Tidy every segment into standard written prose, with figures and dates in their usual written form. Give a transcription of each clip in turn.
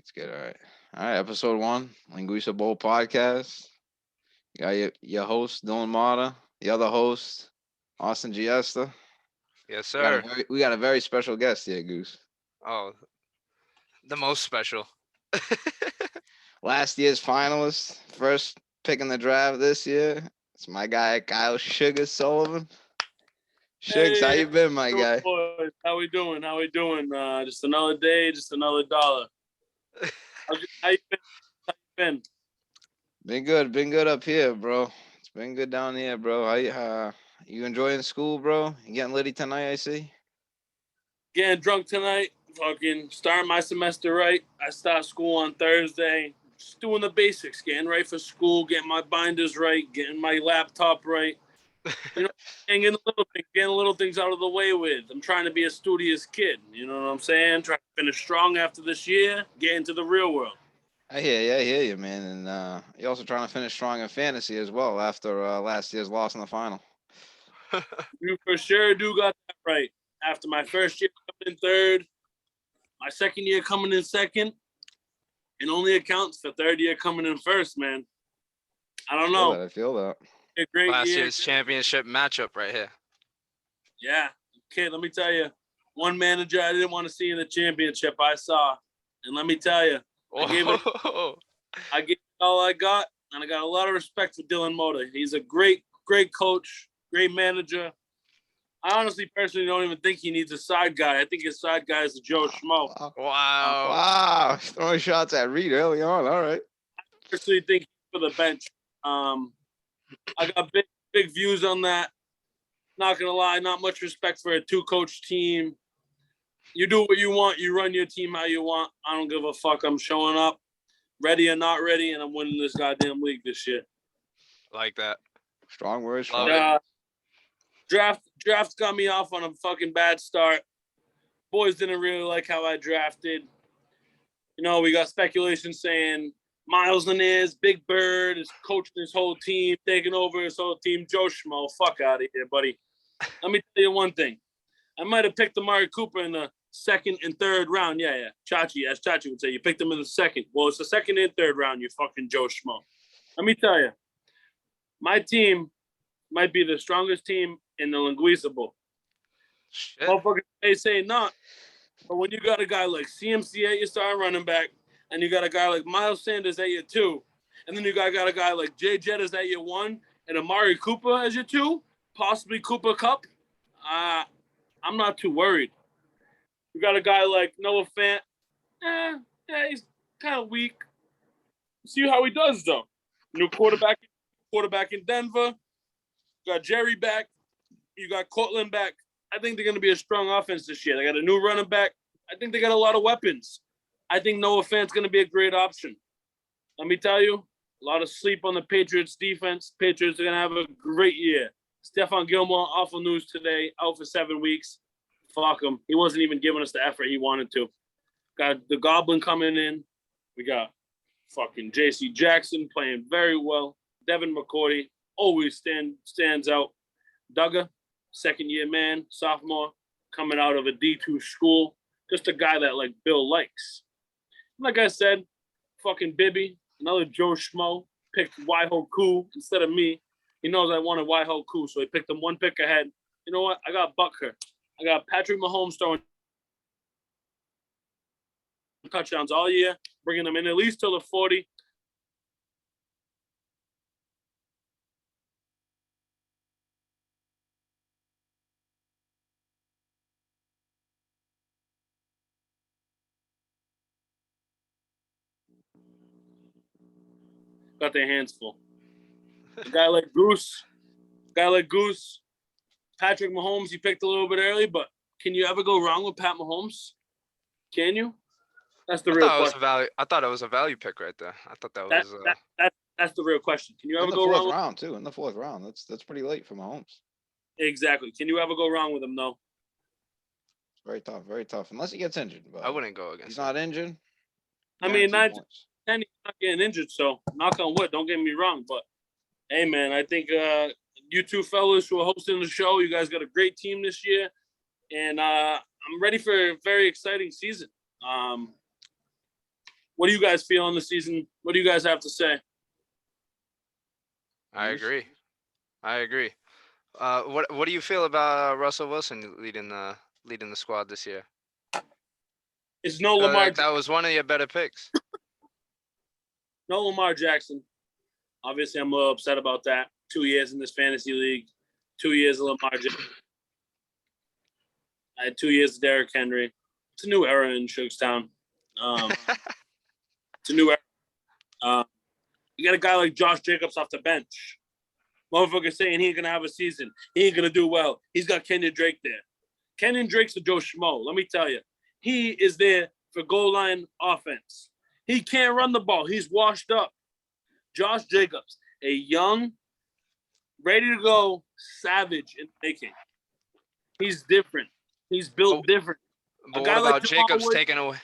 It's good. All right. Episode one, Linguica Bowl podcast. You got your host Dylan Mata, the other host Austin Giesta. Yes, We got a sir. very special guest here, Goose. Oh, the most special. Last year's finalist, first pick in the draft this year. It's my guy Kyle Sugar Sullivan. Shuggs, how Hey, you been, my doing, guy? boys? How we doing? How we doing? Just another day, just another dollar. How you been? How you been? Been good up here, bro. It's been good down here, bro. You enjoying school, bro? You getting litty tonight? I see. Getting drunk tonight. Fucking starting my semester right. I start school on Thursday. Just doing the basics, getting right for school, getting my binders right, getting my laptop right. You know, and getting little things out of the way with. I'm trying to be a studious kid. You know what I'm saying? Trying to finish strong after this year, get into the real world. I hear you, man. And you're also trying to finish strong in fantasy as well after last year's loss in the final. You for sure do got that right. After my first year coming in third, my second year coming in second, it only accounts for third year coming in first, man. I don't know. I feel that. A great Last year. year's championship matchup right here. Yeah. Kid, let me tell you, one manager I didn't want to see in the championship I saw. And let me tell you, I gave it all I got, and I got a lot of respect for Dylan Mota. He's a great coach, great manager. I honestly, personally don't even think he needs a side guy. I think his side guy is Joe Schmo. Wow. Throwing shots at Reed early on. All right. I personally think he's for the bench. I got big views on that. Not gonna lie, not much respect for a two-coach team. You do what you want. You run your team how you want. I don't give a fuck. I'm showing up, ready or not ready, and I'm winning this goddamn league this year. Like that. Strong words. Draft got me off on a fucking bad start. Boys didn't really like how I drafted. You know, we got speculation saying Miles Laniers, Big Bird is coaching his whole team, taking over his whole team. Joe Schmo, fuck out of here, buddy. Let me tell you one thing. I might have picked Amari Cooper in the second and third round. Yeah. Chachi, as Chachi would say, you picked him in the second. Well, it's the second and third round, you fucking Joe Schmo. Let me tell you, my team might be the strongest team in the Linguica Bowl. Shit. Motherfuckers may say not. But when you got a guy like CMC at your star running back, and you got a guy like Miles Sanders at your two, and then you got a guy like Jay Jettas at your one, and Amari Cooper as your two, possibly Cooper Cup, I'm not too worried. You got a guy like Noah Fant, he's kind of weak. See how he does, though. New quarterback in Denver. You got Jerry back. You got Cortland back. I think they're going to be a strong offense this year. They got a new running back. I think they got a lot of weapons. I think Noah Fant's going to be a great option. Let me tell you, a lot of sleep on the Patriots defense. Patriots are going to have a great year. Stephon Gilmore, awful news today, out for 7 weeks. Fuck him. He wasn't even giving us the effort he wanted to. Got the Goblin coming in. We got fucking J.C. Jackson playing very well. Devin McCourty always stands out. Duggar, second-year man, sophomore, coming out of a D2 school. Just a guy that, like, Bill likes. Like I said, fucking Bibby, another Joe Schmo, picked Waiho Koo instead of me. He knows I wanted Waiho Koo, so he picked him one pick ahead. You know what? I got Butker. I got Patrick Mahomes throwing touchdowns all year, bringing them in at least till the 40. Got their hands full. A guy like Goose, Patrick Mahomes, you picked a little bit early, but can you ever go wrong with Pat Mahomes? Can you? That's the real question. I thought it was a value pick right there. I thought that was that's the real question. Can you ever in the go fourth wrong? round too. In the fourth round, that's pretty late for Mahomes. Exactly. Can you ever go wrong with him? No. It's very tough, very tough. Unless he gets injured. But I wouldn't go against. He's not injured. I mean, Guaranteed points. he's not getting injured, so knock on wood. Don't get me wrong, but hey, man, I think you two fellas who are hosting the show, you guys got a great team this year, and I'm ready for a very exciting season. What do you guys feel on the season? What do you guys have to say? I agree. What do you feel about Russell Wilson leading the squad this year? It's no Lamar. That was one of your better picks. No Lamar Jackson. Obviously, I'm a little upset about that. 2 years in this fantasy league. 2 years of Lamar Jackson. I had 2 years of Derrick Henry. It's a new era in Shuggstown. It's a new era. You got a guy like Josh Jacobs off the bench. Motherfucker saying he ain't going to have a season. He ain't going to do well. He's got Kenyon Drake there. Kenyon Drake's a Joe Schmo. Let me tell you. He is there for goal line offense. He can't run the ball. He's washed up. Josh Jacobs, a young, ready to go savage in making. He's different. He's built different. But what about Jacobs taking away?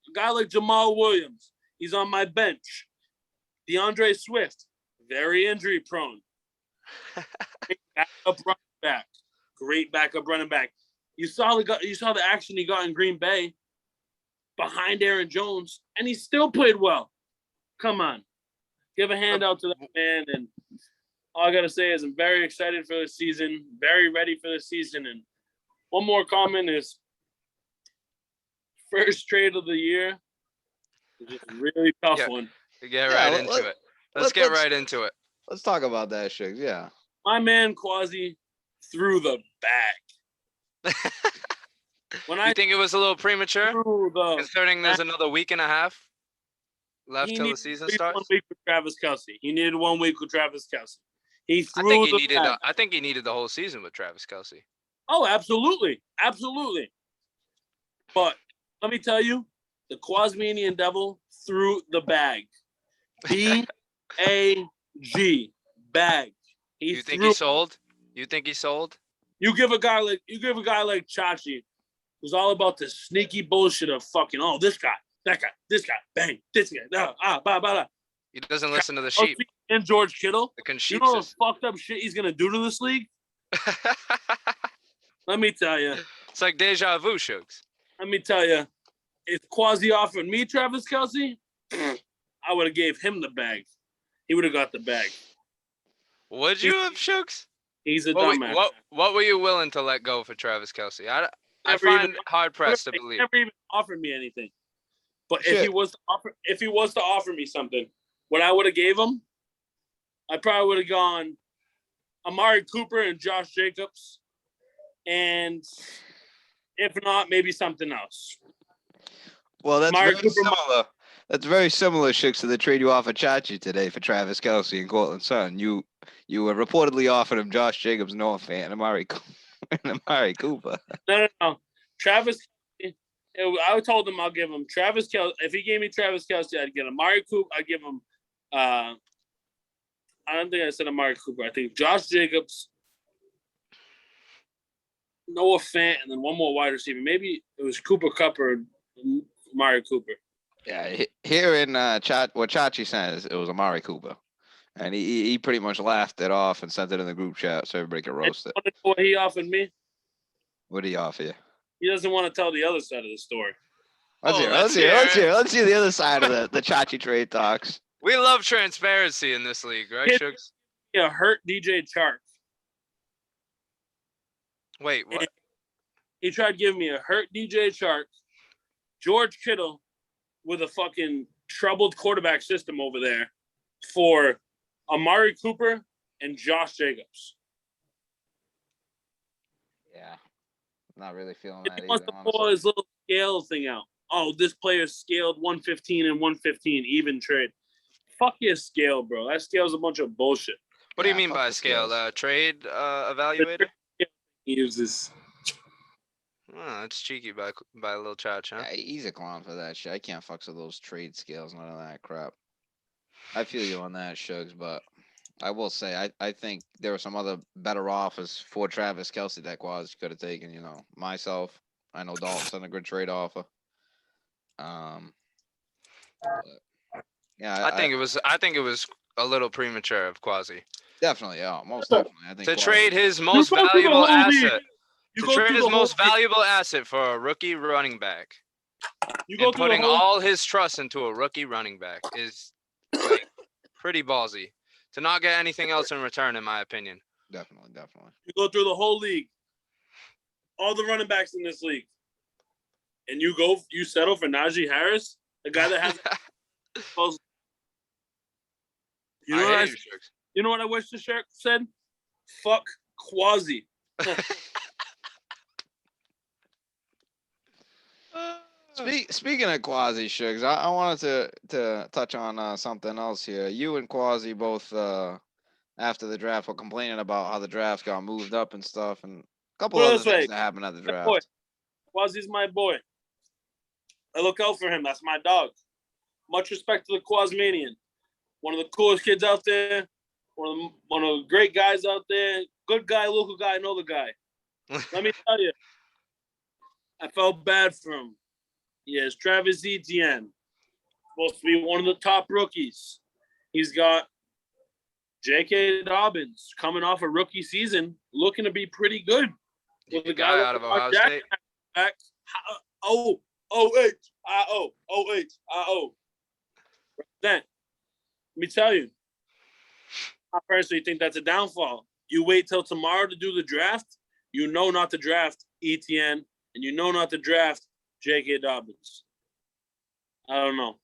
A guy like Jamal Williams, he's on my bench. DeAndre Swift, very injury prone. Great backup running back. You saw the action he got in Green Bay behind Aaron Jones, and he still played well. Come on. Give a hand out to that man. And all I got to say is I'm very excited for the season, very ready for the season. And one more comment is first trade of the year. Just a really tough one. Get right into it. Let's get right into it. Let's talk about that, Shuggs. Yeah. My man Quasi threw the bag. You think it was a little premature? Considering there's another week and a half left till the season starts? 1 week with Travis Kelce. He needed 1 week with Travis Kelce. I think he needed the whole season with Travis Kelce. Oh, absolutely. Absolutely. But let me tell you, the Quasmanian Devil threw the bag. B-A-G. Bag. You think he sold? You give a guy like Chachi, who's all about the sneaky bullshit of fucking, oh, this guy, that guy, this guy, bang, this guy, He doesn't listen to the sheep. And George Kittle. You know the fucked up shit he's gonna do to this league? Let me tell you. It's like deja vu, Shuggs. Let me tell you. If Quasi offered me Travis Kelce, I would have gave him the bag. He would have got the bag. Would you have, Shuggs? He's a dumbass. What were you willing to let go for Travis Kelce? I find it hard pressed to believe. He never even offered me anything. But if he was to offer me something, what I would have gave him, I probably would have gone Amari Cooper and Josh Jacobs, and if not, maybe something else. Well, that's very similar. That's very similar, Shuggs, to the trade you offered Chachi today for Travis Kelce and Cortland Sutton. You were reportedly offered him Josh Jacobs, Noah Fant, and Amari Cooper. No. Travis, I told him I'll give him Travis Kelce. If he gave me Travis Kelce, I'd get Amari Cooper. I'd give him, I don't think I said Amari Cooper. I think Josh Jacobs, Noah Fant, and then one more wide receiver. Maybe it was Cooper Kupp or Amari Cooper. Yeah, here in what Chachi says, it was Amari Cooper. And he pretty much laughed it off and sent it in the group chat so everybody could roast it. What he offered me? What did he offer you? He doesn't want to tell the other side of the story. Let's hear the other side of the Chachi trade talks. We love transparency in this league, right, Shuggs? Yeah, hurt DJ Chark. Wait, what? He tried giving me a hurt DJ Chark, George Kittle with a fucking troubled quarterback system over there for Amari Cooper and Josh Jacobs. Yeah. Not really feeling that either. He wants to pull his little scale thing out. Oh, this player scaled 115 and 115, even trade. Fuck your scale, bro. That scale's a bunch of bullshit. What do you mean by scale? Trade evaluator? He uses. Oh, that's cheeky by a little Chach, huh? Yeah, he's a clown for that shit. I can't fucks with those trade scales, none of that crap. I feel you on that, Shuggs, but I will say I think there were some other better offers for Travis Kelce that Quasi could have taken. You know, myself. I know Dalton sent a good trade offer. Yeah, I think it was a little premature of Quasi. Definitely, yeah, most definitely. I think to trade his most valuable asset. To trade his most valuable asset for a rookie running back. You go And through putting the whole. all his trust into a rookie running back is like pretty ballsy to not get anything else in return, in my opinion. Definitely. You go through the whole league, all the running backs in this league, and you settle for Najee Harris, a guy that has. You know what I? You know what I wish the shirt said? Fuck Quasi. Speaking of Quasi, Shuggs, I wanted to touch on something else here. You and Quasi both after the draft were complaining about how the draft got moved up and stuff, and a couple Put it other this way, things that happened at the my boy. draft. Quasi's my boy. I look out for him. That's my dog. Much respect to the Quasmanian. One of the coolest kids out there. One of the great guys out there. Good guy, local guy, know the guy. Let me tell you, I felt bad for him. Yes, Travis Etienne, supposed to be one of the top rookies. He's got J.K. Dobbins coming off a rookie season, looking to be pretty good. With the guy out of Ohio State. Back. O-H-I-O. Then, let me tell you, I personally think that's a downfall. You wait till tomorrow to do the draft, you know not to draft Etienne, and you know not to draft J.K. Dobbins. I don't know.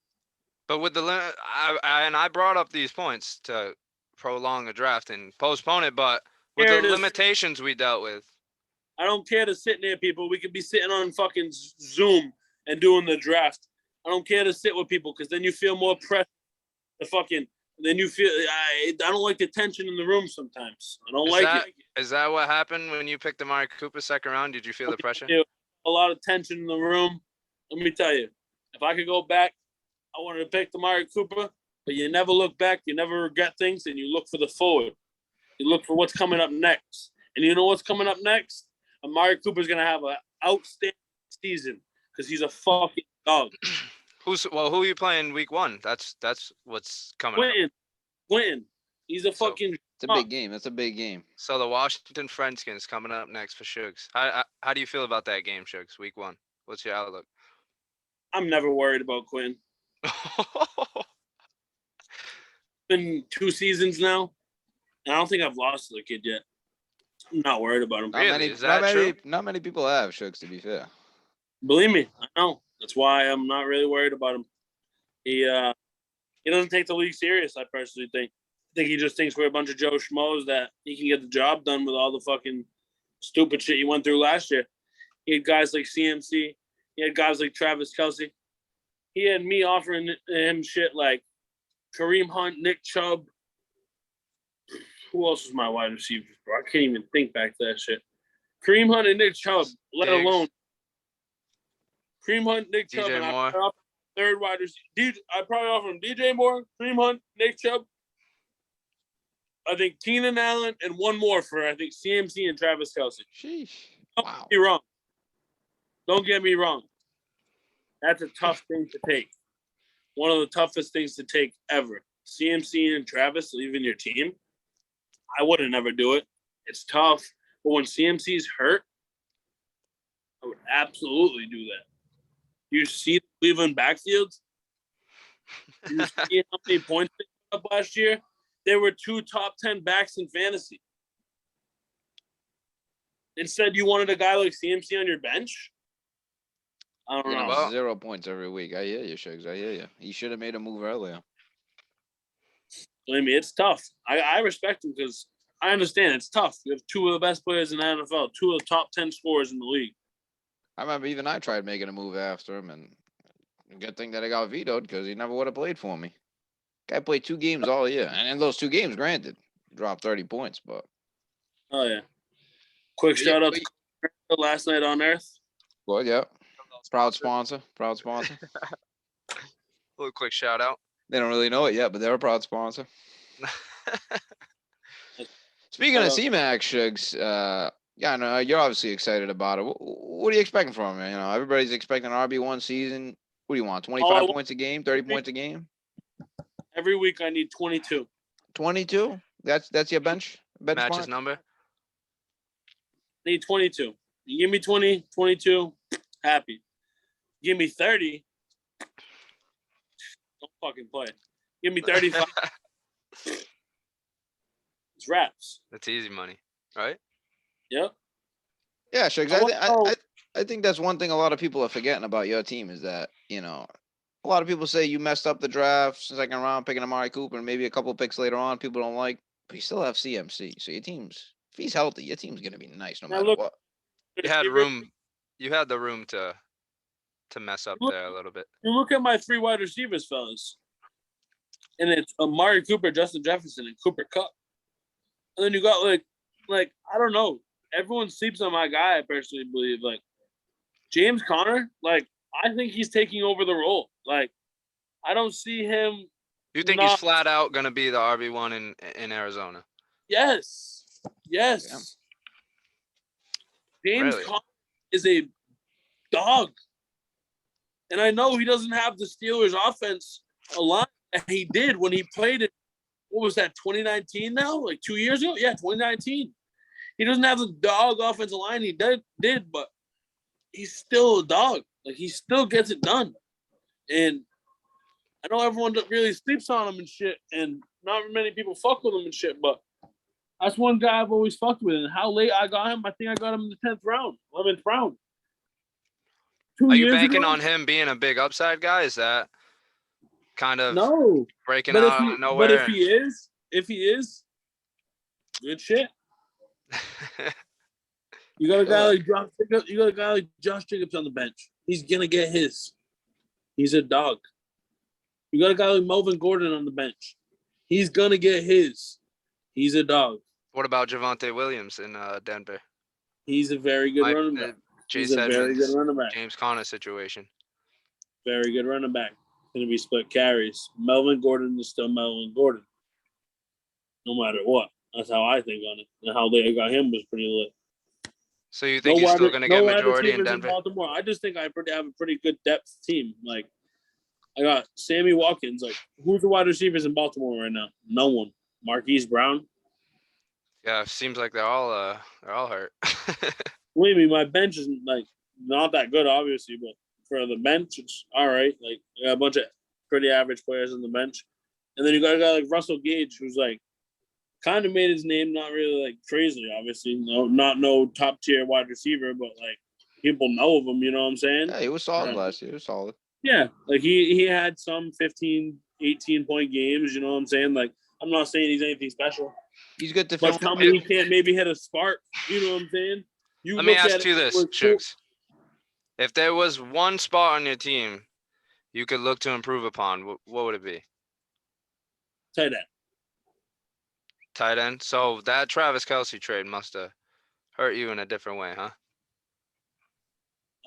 But with the I brought up these points to prolong a draft and postpone it, but with the limitations we dealt with. I don't care to sit near people. We could be sitting on fucking Zoom and doing the draft. I don't care to sit with people because then you feel more pressure. Then you feel I don't like the tension in the room sometimes. I don't like it. Is that what happened when you picked Amari Cooper second round? Did you feel the pressure? A lot of tension in the room. Let me tell you, if I could go back, I wanted to pick Amari Cooper, but you never look back. You never regret things, and you look for the forward. You look for what's coming up next. And you know what's coming up next? Amari Cooper's going to have an outstanding season because he's a fucking dog. Who are you playing week 1? That's what's coming up. Quentin. He's a fucking. It's a big game. That's a big game. So the Washington Redskins coming up next for Shuggs. How do you feel about that game, Shuggs? Week 1. What's your outlook? I'm never worried about Quentin. Been 2 seasons now. And I don't think I've lost to the kid yet. I'm not worried about him. Not many people have, Shuggs, to be fair. Believe me, I know. That's why I'm not really worried about him. He doesn't take the league serious, I personally think. I think he just thinks we're a bunch of Joe Schmoes that he can get the job done with all the fucking stupid shit he went through last year. He had guys like CMC. He had guys like Travis Kelce. He had me offering him shit like Kareem Hunt, Nick Chubb. Who else was my wide receiver, bro? I can't even think back to that shit. Kareem Hunt and Nick Chubb, let alone Kareem Hunt, Nick Chubb, DJ and Moore. third wide receiver. I'd probably offer him DJ Moore, Kareem Hunt, Nick Chubb. I think Keenan Allen and one more for I think CMC and Travis Kelce. Sheesh. Don't get me wrong. Don't get me wrong. That's a tough thing to take. One of the toughest things to take ever. CMC and Travis leaving your team. I wouldn't never do it. It's tough. But when CMC's hurt, I would absolutely do that. You see the Cleveland backfields? You see how many points they put up last year? There were 2 top 10 backs in fantasy. Instead, you wanted a guy like CMC on your bench? I don't know. 0 points every week. I hear you, Shuggs. I hear you. He should have made a move earlier. I mean, it's tough. I respect him because I understand it's tough. You have 2 of the best players in the NFL, 2 of the top 10 scorers in the league. I remember even I tried making a move after him, and good thing that I got vetoed because he never would have played for me. Guy played 2 games all year, and in those 2 games, granted, dropped 30 points, but. Oh yeah. Quick shout out to Last Night on Earth. Well, yeah. Proud sponsor. A little quick shout out. They don't really know it yet, but they're a proud sponsor. Speaking of C-Max, Shuggs, yeah, I know you're obviously excited about it. What are you expecting from him? You know, everybody's expecting an RB1 season. What do you want? 25 points a game, 30 points a game? Every week I need 22. 22? That's your bench Matches number? I need 22. You give me 20, 22, happy. Give me 30. Don't fucking play. Give me 35. It's raps. That's easy money, right? Yep. Yeah, Shuggs. I wanna know- I think that's one thing a lot of people are forgetting about your team is that, a lot of people say you messed up the draft, second round, picking Amari Cooper, and maybe a couple picks later on people don't like, but you still have CMC. So your team's, if he's healthy, your team's gonna be nice no Now matter look, what. You had room. You had the room to mess up there a little bit. You look at my 3 wide receivers, fellas, and it's Amari Cooper, Justin Jefferson, and Cooper Kupp. And then you got like I don't know. Everyone sleeps on my guy. I personally believe like James Conner. Like I think he's taking over the role. Like I don't see him. You think he's flat out gonna be the RB1 in Arizona? Yes. Yes. James Really? Conner is a dog. And I know he doesn't have the Steelers offense a lot. And he did when he played it. What was that, 2019 now? Like 2 years ago? Yeah, 2019. He doesn't have the dog offensive line he did, but he's still a dog. Like he still gets it done. And I know everyone really sleeps on him and shit, and not many people fuck with him and shit, but that's one guy I've always fucked with. And how late I got him, I think I got him in the 10th round, 11th round. Are you banking on him being a big upside guy? Is that kind of breaking out of nowhere? But if he is, good shit. You got a guy like Josh Jacobs. You got a guy like Josh Jacobs on the bench. He's gonna get his. He's a dog. You got a guy like Melvin Gordon on the bench. He's gonna get his. He's a dog. What about Javonte Williams in Denver? He's a very good running back. He's a very good running back. James Conner situation. Very good running back. Going to be split carries. Melvin Gordon is still Melvin Gordon. No matter what. That's how I think on it. And how they got him was pretty lit. So you think he's still going to get majority in Denver? Baltimore. I just think I have a pretty good depth team. Like, I got Sammy Watkins. Like, who's the wide receivers in Baltimore right now? No one. Marquise Brown. Yeah, it seems like they're all hurt. Believe me, my bench is like not that good, obviously, but for the bench, it's all right. Like I got a bunch of pretty average players on the bench, and then you got a guy like Russell Gage, who's like kind of made his name, not really like crazy, obviously, no top tier wide receiver, but like people know of him. You know what I'm saying? Yeah, he was solid last year. He was solid. Yeah, like he had some 15, 18-point games. You know what I'm saying? Like I'm not saying he's anything special. He's good to but tell me he can't maybe hit a spark. You know what I'm saying? Let me ask you this, Shuggs. If there was one spot on your team you could look to improve upon, what would it be? Tight end. Tight end? So that Travis Kelce trade must have hurt you in a different way, huh?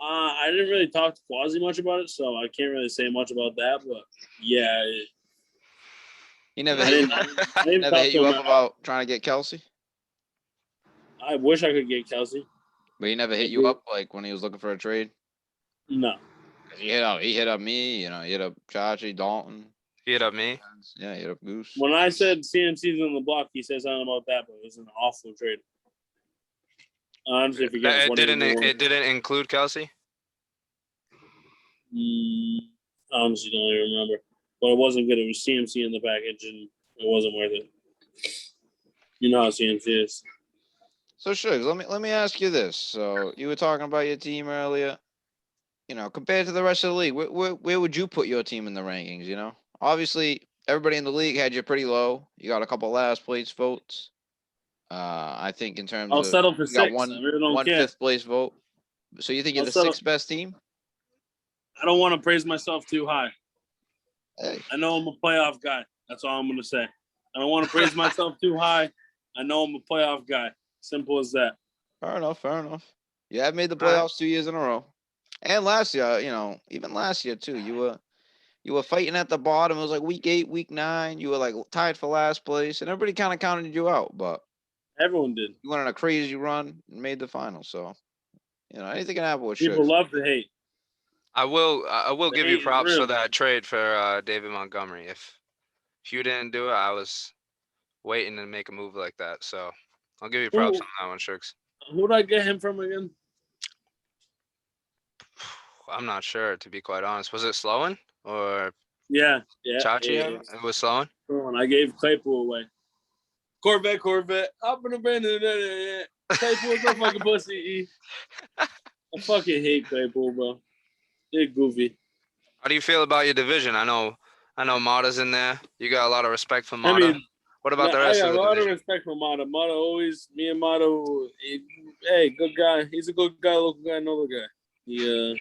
I didn't really talk to Quasi much about it, so I can't really say much about that. But yeah, he never hit you up about trying to get Kelce. I wish I could get Kelce, but he never hit you up like when he was looking for a trade. No, he hit up me. He hit up Chachi, Dalton. He hit up me. Yeah, he hit up Goose. When I said CMC's on the block, he said something about that, but it was an awful trade. Honestly, it didn't include Kelce. Honestly, don't even remember. But it wasn't good. It was CMC in the package, and it wasn't worth it. You know how CMC is. So Shuggs, let me ask you this. So you were talking about your team earlier. Compared to the rest of the league, where would you put your team in the rankings? Obviously everybody in the league had you pretty low. You got a couple last place votes. I think in terms I'll of settle for sixth. One fifth place vote. So you think you're the sixth best team? I don't want to praise myself too high. Hey. I know I'm a playoff guy. That's all I'm going to say. I don't want to praise myself too high. I know I'm a playoff guy. Simple as that. Fair enough. You have made the playoffs 2 years in a row. And last year, even last year too, you were fighting at the bottom. It was like week 8, week 9. You were like tied for last place, and everybody kind of counted you out. But everyone did. You went on a crazy run and made the final. So, anything can happen with people Shuggs. love to hate. I will give you props for that trade for David Montgomery. If you didn't do it, I was waiting to make a move like that. So I'll give you props on that one, Shuggs. Who did I get him from again? I'm not sure, to be quite honest. Was it Sloan or Yeah. Chachi? It was Sloan. And I gave Claypool away. Corvette. Up in the band. Claypool's a fucking pussy. I fucking hate Claypool, bro. They're goofy. How do you feel about your division? I know Mata's in there. You got a lot of respect for I Mata. mean, What about the I rest got of a the lot of division? respect for Mata. Mata always, me and Mata, hey, good guy. He's a good guy, local guy, another guy. He,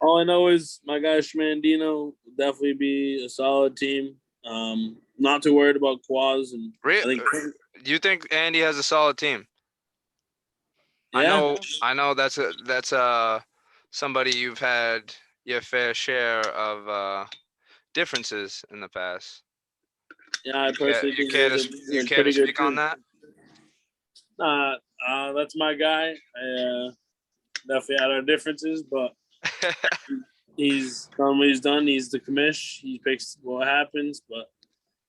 all I know is my guy Schmandino will definitely be a solid team. Not too worried about Quaz, and I think Do you think Andy has a solid team? yeah. I know that's somebody you've had your fair share of differences in the past. Yeah, I personally think You he's care to pretty good speak on too. that? That's my guy. I definitely had our differences, but he's done what he's done. He's the commish. He picks what happens. But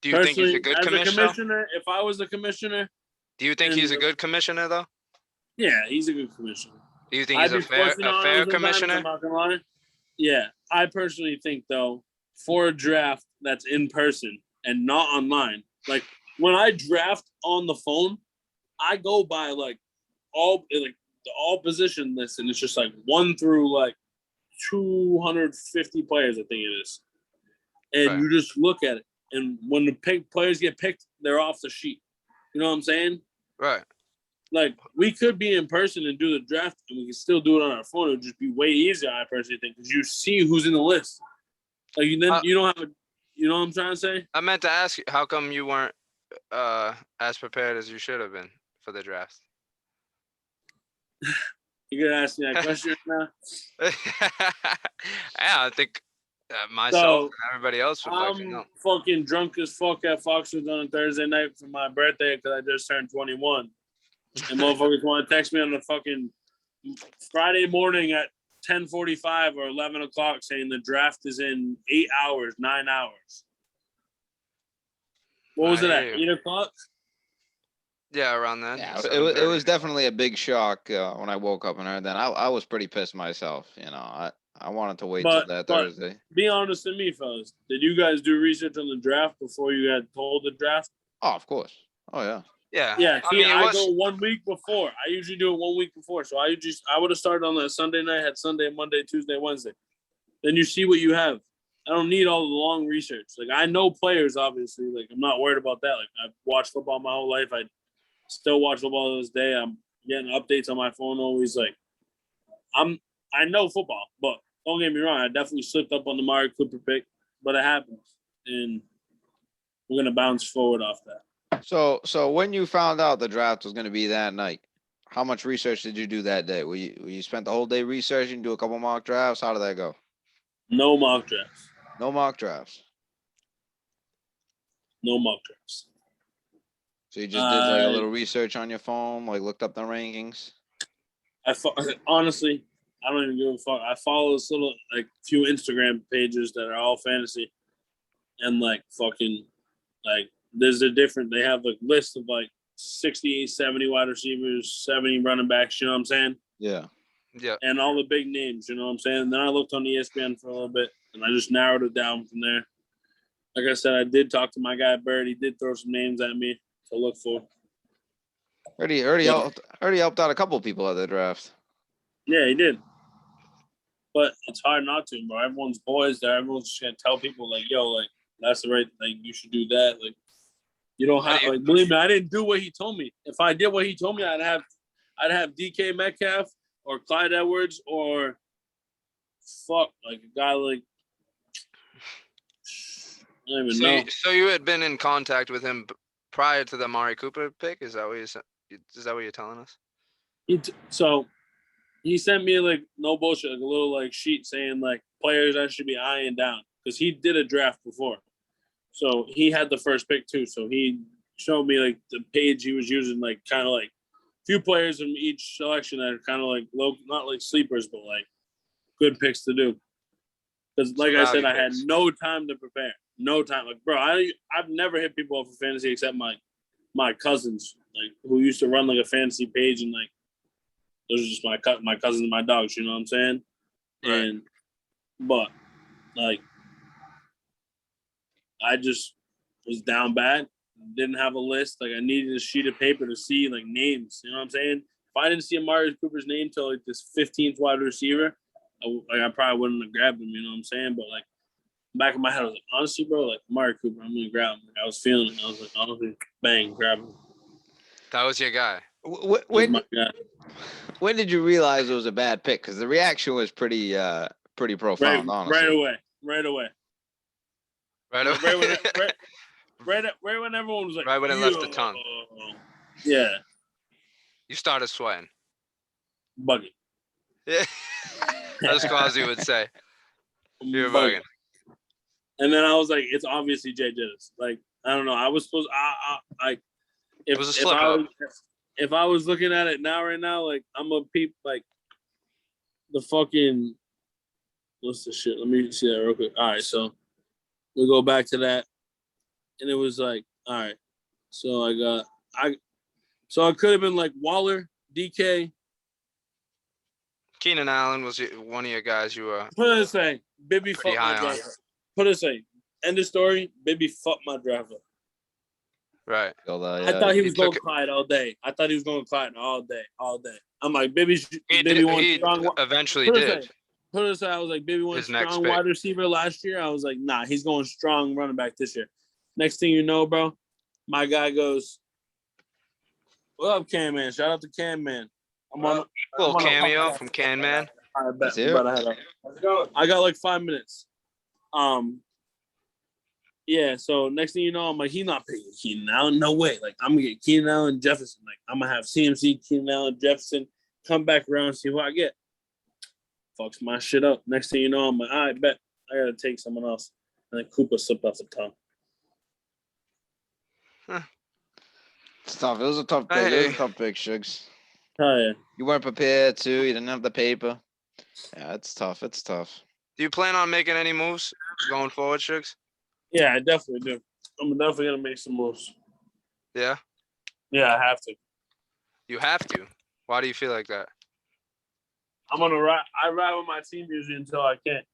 Do you think he's a good as commissioner? a commissioner, if I was the commissioner, Do you think he's a good commissioner though? yeah, he's a good commissioner. Do you think he's a fair commissioner? I'm not gonna lie. Yeah, I personally think though, for a draft that's in person and not online, like when I draft on the phone, I go by like all position list, and it's just like 1 through like 250 players, I think it is, and Right. you just look at it, and when the players get picked, they're off the sheet. You know what I'm saying? Right. Like we could be in person and do the draft, and we can still do it on our phone. It would just be way easier, I personally think, because you see who's in the list. Like you don't have a, you know what I'm trying to say? I meant to ask you, how come you weren't as prepared as you should have been for the draft? You gonna ask me that question now? Yeah, I think myself and everybody else would like to know. I'm fucking drunk as fuck at Foxwoods on a Thursday night for my birthday because I just turned 21. And motherfuckers want to text me on the fucking Friday morning at 10:45 or 11 o'clock saying the draft is in 8 hours, 9 hours. What was it at? 8 o'clock? Yeah, around then. Yeah, it was definitely a big shock when I woke up and heard that. I was pretty pissed myself. You know, I wanted to wait till that Thursday. Be honest with me, fellas. Did you guys do research on the draft before you got told the draft? Oh, of course. Oh yeah. Yeah. Yeah. See, I go 1 week before. I usually do it 1 week before. So I would have started on that Sunday night, had Sunday, Monday, Tuesday, Wednesday. Then you see what you have. I don't need all the long research. Like I know players, obviously. Like I'm not worried about that. Like I've watched football my whole life. I still watch football to this day. I'm getting updates on my phone always. Like I know football, but don't get me wrong. I definitely slipped up on the Amari Cooper pick, but it happens, and we're gonna bounce forward off that. So when you found out the draft was going to be that night, how much research did you do that day? Were you spent the whole day researching, do a couple mock drafts? How did that go? No mock drafts. No mock drafts. No mock drafts. So you just did like a little research on your phone, like looked up the rankings. Honestly, I don't even give a fuck. I follow this little like few Instagram pages that are all fantasy, and like fucking like there's a different. They have like lists of like 60, 70 wide receivers, 70 running backs. You know what I'm saying? Yeah. Yeah. And all the big names. You know what I'm saying? And then I looked on ESPN for a little bit, and I just narrowed it down from there. Like I said, I did talk to my guy Bird. He did throw some names at me to look for. Already helped out a couple people at the draft. Yeah, he did. But it's hard not to, bro. Everyone's boys there. Everyone's just gonna tell people like, "Yo, like that's the right thing. You should do that." Like, you don't have like. Believe me, I didn't do what he told me. If I did what he told me, I'd have DK Metcalf or Clyde Edwards or like a guy like. I don't even know. So you had been in contact with him prior to the Amari Cooper pick? Is that what you're telling us? So he sent me like no bullshit, like a little like sheet saying like players I should be eyeing down because he did a draft before, so he had the first pick too. So he showed me like the page he was using, like kind of like few players in each selection that are kind of like low, not like sleepers, but like good picks to do. Because like I said, I had no time to prepare. No time. Like, bro, I've never hit people up for fantasy except my cousins, like who used to run like a fantasy page, and like those are just my cousins and my dogs. You know what I'm saying? And but like I just was down bad. Didn't have a list. Like I needed a sheet of paper to see like names. You know what I'm saying? If I didn't see Amari Cooper's name till like this 15th wide receiver, I probably wouldn't have grabbed him. You know what I'm saying? But like back of my head, I was like, honestly, bro, like Amari Cooper, I'm gonna grab him. Like, I was feeling it. I was like, honestly, bang, grab him. That was your guy. When did you realize it was a bad pick? Because the reaction was pretty profound, honestly. Right away. Right when everyone was like, right when it left the tongue. Yeah. You started sweating. Bugging. Yeah. As Quasi would say. You're bugging. And then I was like, it's obviously Jay Jettis. Like, I don't know. I was supposed it was a slip up. If I was looking at it right now, like I'm a peep like the fucking what's the shit? Let me see that real quick. All right, so we go back to that. And it was like, all right. So I could have been like Waller, DK. Keenan Allen was one of your guys you were. Put it this way, Bibby fucked my draft. Put it this way, end of story. Bibby fucked my draft. Right. I thought he was going Clyde all day. all day. I'm like, Bibby won strong. Eventually did. Put it this way, I was like, Bibby won strong wide receiver last year. I was like, nah, he's going strong running back this year. Next thing you know, bro, my guy goes, "What up, Can Man? Shout out to Can Man." I'm on a little cameo from Can Man. I bet. I got like 5 minutes. Yeah. So next thing you know, I'm like, he's not picking Keenan Allen. No way. Like I'm gonna get Keenan Allen, Jefferson. Like I'm gonna have CMC, Keenan Allen, Jefferson. Come back around and see who I get. Fucks my shit up. Next thing you know, I'm like, I bet I gotta take someone else. And then Cooper slipped off the tongue. It's tough. It was a tough pick. It was a tough pick, Shuggs. Oh yeah. You weren't prepared too. You didn't have the paper. Yeah, it's tough. It's tough. Do you plan on making any moves going forward, Shuggs? Yeah, I definitely do. I'm definitely gonna make some moves. Yeah? Yeah, I have to. You have to? Why do you feel like that? I'm gonna ride. I ride with my team usually until I can't.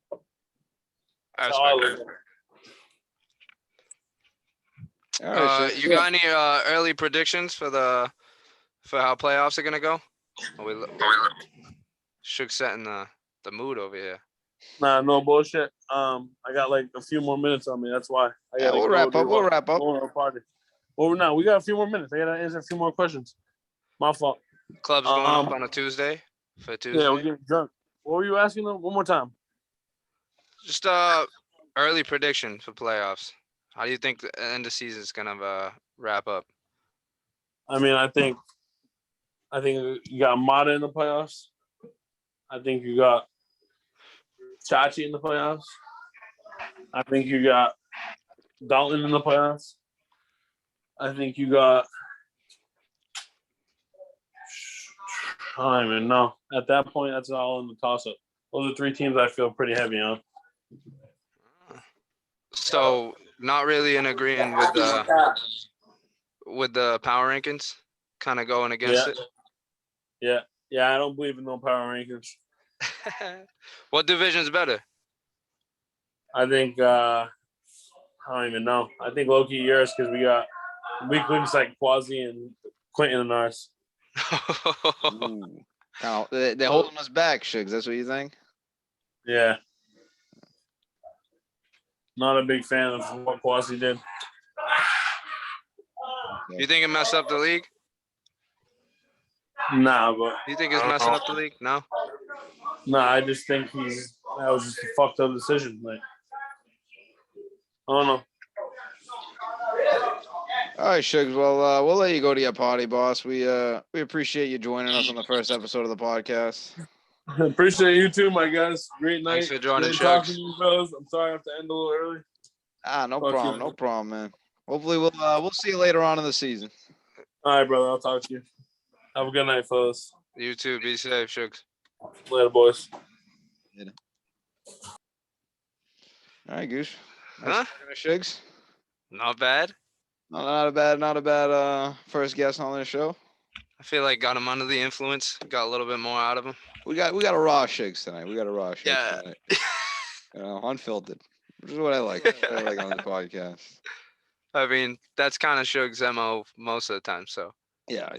You got any early predictions for how playoffs are gonna go? Shuggs setting the mood over here. Nah, no bullshit. I got like a few more minutes on me. That's why. We'll wrap up. We'll wrap up. Party. Well, no, we got a few more minutes. I gotta answer a few more questions. My fault. Club's going up on a Tuesday. For Tuesday. Yeah, we're getting drunk. What were you asking them? One more time. Just early prediction for playoffs. How do you think the end of season is gonna wrap up? I mean, I think you got Mata in the playoffs. I think you got Chachi in the playoffs. I think you got Dalton in the playoffs. I think you got. I don't even know. At that point, that's all in the toss-up. Those are three teams I feel pretty heavy on. So, not really in agreeing with the power rankings, kind of going against it. Yeah. I don't believe in no power rankings. What division's better? I think I don't even know. I think low-key yours because we got weak links like Quasi and Quentin and ours. They're holding us back, Shuggs. That's what you think? Yeah. Not a big fan of what Quasi did. You think it messed up the league? Nah, but you think it's messing up the league? No. Nah, I just think that was just a fucked up decision. Like, I don't know. All right, Shuggs. Well, we'll let you go to your party, boss. We appreciate you joining us on the first episode of the podcast. Appreciate you too, my guys. Great night. Thanks for joining, Shuggs. I'm sorry I have to end a little early. No problem, man. Hopefully we'll see you later on in the season. All right, brother. I'll talk to you. Have a good night, fellas. You too. Be safe, Shuggs. Later, boys. Later. All right, Goose. Huh? Shuggs. Not bad. Not a bad first guest on the show. I feel like got him under the influence. Got a little bit more out of him. We got a raw Shuggs tonight. We got a raw Shuggs Yeah. tonight. Unfiltered. Which is what I like. What I like on this podcast. I mean, that's kind of Shug's MO most of the time. So Yeah.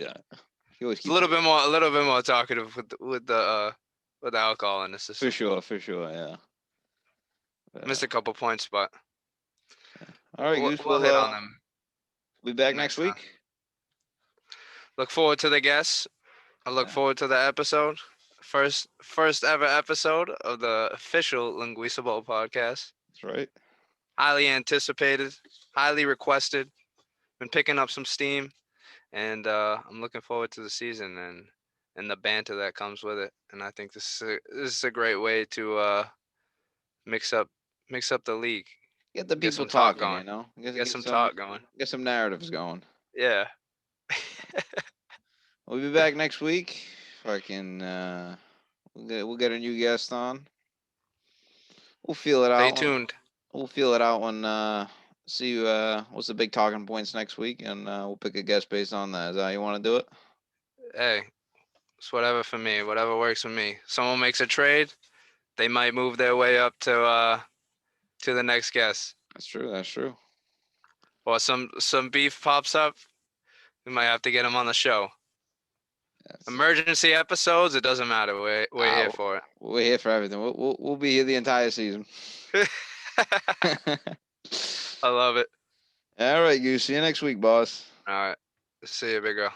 He always it's keeps a little bit more talkative with the alcohol in the system. for sure, yeah. Missed a couple points, but all right, Goose. we'll hit on them. We'll be back next next week. Look forward to the guests. I look forward to the episode. First ever episode of the official Linguica Bowl podcast. That's right. Highly anticipated, highly requested. Been picking up some steam, and I'm looking forward to the season and the banter that comes with it. And I think this is a great way to mix up the league. Get the people some talk talking, going. you know. Get some talk going. Get some narratives going. Yeah. We'll be back next week. Fucking, we'll get a new guest on. We'll feel it out. Stay tuned. We'll feel it out when see what's the big talking points next week, and we'll pick a guest based on that. Is that how you want to do it? Hey, it's whatever for me. Whatever works for me. Someone makes a trade, they might move their way up to the next guest. That's true. Or some beef pops up, we might have to get him on the show. Yes. Emergency episodes, it doesn't matter. We're here for it. We're here for everything. We'll be here the entire season. I love it. All right, you. See you next week, boss. All right. See you, big girl.